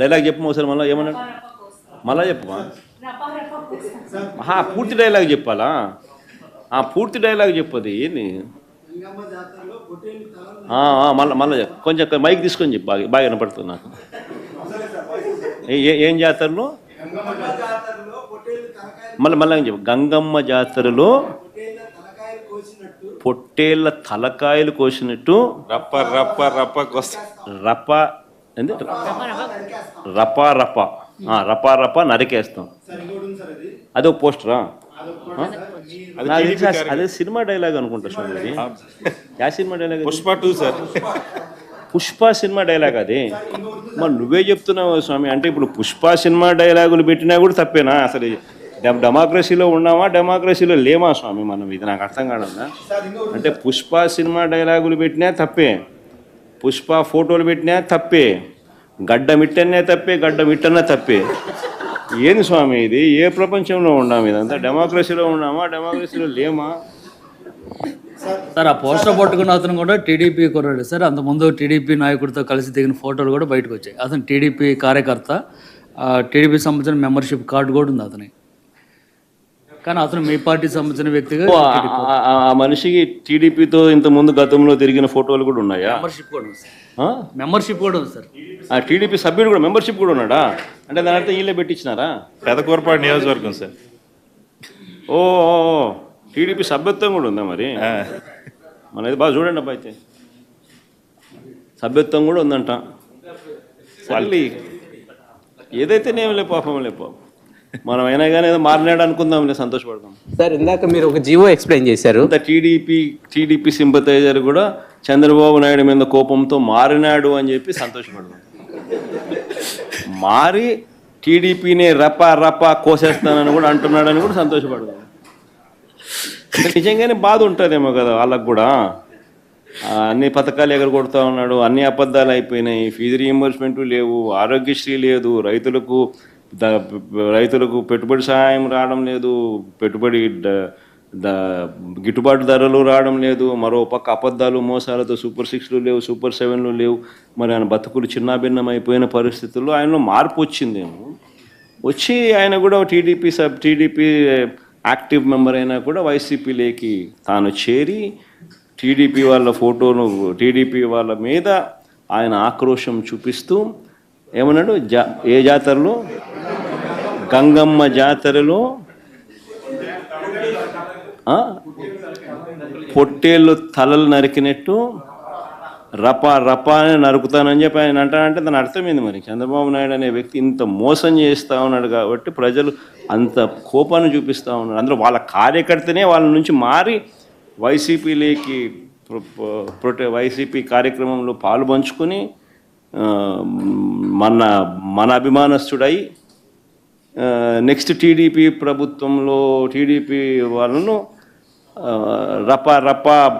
Dialogue చెప్పు ఒకసారి మళ్ళీ ఏమన్నాడు మళ్ళా చెప్పమా పూర్తి డైలాగ్ చెప్పాలా పూర్తి డైలాగ్ చెప్పది ఏంది మళ్ళీ కొంచెం మైక్ తీసుకొని చెప్పు బాగా వినపడుతుంది నాకు ఏం జాతరలో మళ్ళీ చెప్పు గంగమ్మ జాతరలో పొట్టేళ్ళ తలకాయలు కోసినట్టు రప్ప రప్ప రప్ప రప్ప ఏంది రపా రప రపా రప నరికేస్తాం. అదో పోస్టరా? అదే సినిమా డైలాగ్ అనుకుంటా స్వామి. Yeah cinema dialogue? Pushpa 2 sir. Pushpa cinema dialogue అది. మరి నువ్వే చెప్తున్నావు స్వామి. అంటే ఇప్పుడు పుష్ప సినిమా డైలాగులు పెట్టినా కూడా తప్పేనా? అసలు డెమోక్రసీలో ఉన్నామా డెమోక్రసీలో లేమా స్వామి మనం? ఇది నాకు అర్థం కాదన్నా. అంటే పుష్ప సినిమా డైలాగులు పెట్టినా తప్పే, పుష్ప ఫోటోలు పెట్టినా తప్పే, గడ్డ మిట్టనే తప్పే, గడ్డ మిట్టనే తప్పే. ఏంది స్వామి ఇది? ఏ ప్రపంచంలో ఉన్నాము? ఇదంతా డెమోక్రసీలో ఉన్నామా డెమోక్రసీలో లేమా? సార్ ఆ పోస్టర్ పట్టుకున్న అతను కూడా టీడీపీ కుర్రాడు సార్. అంతకుముందు టీడీపీ నాయకుడితో కలిసి దిగిన ఫోటోలు కూడా బయటకు వచ్చాయి. అతను టీడీపీ కార్యకర్త, టీడీపీ సంబంధించిన మెంబర్షిప్ కార్డు కూడా ఉంది అతని. కానీ అతను మీ పార్టీ సంబంధించిన వ్యక్తిగా ఆ మనిషికి టీడీపీతో ఇంతకుముందు గతంలో తిరిగిన ఫోటోలు కూడా ఉన్నాయా? మెంబర్షిప్ కూడా ఉంది సార్. మెంబర్షిప్ కూడా ఉంది సార్. ఆ టీడీపీ సభ్యుడు కూడా మెంబర్షిప్ కూడా ఉన్నాడా? అంటే దాని అర్థం వీళ్ళే పెట్టించినారా? పెదకూరపాడు నియోజకవర్గం సార్. ఓ టీడీపీ సభ్యత్వం కూడా ఉందా మరి? మనది బాగా చూడండి అబ్బా. అయితే సభ్యత్వం కూడా ఉందంట. మళ్ళీ ఏదైతే నేం లే పాపం లే పాపం. మనం అయినా కానీ ఏదో మారినాడు అనుకుందాం, సంతోషపడదాం. సార్ ఇందాక మీరు ఒక జీవో ఎక్స్ప్లెయిన్ చేశారు. టీడీపీ సింపథైజర్ కూడా చంద్రబాబు నాయుడు మీద కోపంతో మారినాడు అని చెప్పి సంతోషపడదాం. మారి టీడీపీని రపా రపా కోసేస్తానని కూడా అంటున్నాడని కూడా సంతోషపడదాం. నిజంగానే బాధ ఉంటుందేమో కదా వాళ్ళకు కూడా. అన్ని పథకాలు ఎగరగొడతా ఉన్నాడు, అన్ని అబద్ధాలు అయిపోయినాయి, ఫీజు రీయింబర్స్మెంట్ లేవు, ఆరోగ్యశ్రీ లేదు, రైతులకు పెట్టుబడి సహాయం రావడం లేదు, పెట్టుబడి గిట్టుబాటు ధరలు రావడం లేదు, మరో పక్క అబద్ధాలు మోసాలతో సూపర్ 6లు లేవు, సూపర్ 7లు లేవు. మరి ఆయన బతుకులు చిన్నాభిన్నం అయిపోయిన పరిస్థితుల్లో ఆయనలో మార్పు వచ్చిందేమో. వచ్చి ఆయన కూడా టీడీపీ యాక్టివ్ మెంబర్ అయినా కూడా వైసీపీలోకి తాను చేరి టీడీపీ వాళ్ళ ఫోటోను, టీడీపీ వాళ్ళ మీద ఆయన ఆక్రోశం చూపిస్తూ ఏమన్నాడు? ఏ జాతరలో? గంగమ్మ జాతరలో పొట్టేళ్ళు తలలు నరికినట్టు రపా రపా అని నరుకుతానని చెప్పి ఆయన అంటానంటే దాని అర్థమైంది. మరి చంద్రబాబు నాయుడు అనే వ్యక్తి ఇంత మోసం చేస్తూ ఉన్నాడు కాబట్టి ప్రజలు అంత కోపాన్ని చూపిస్తూ ఉన్నారు. అందులో వాళ్ళ కార్యకర్తనే వాళ్ళ నుంచి మారి వైసీపీలోకి వైసీపీ కార్యక్రమంలో పాలు పంచుకొని మన అభిమానస్తుడై నెక్స్ట్ టీడీపీ ప్రభుత్వంలో టీడీపీ వాళ్ళను రపా రపా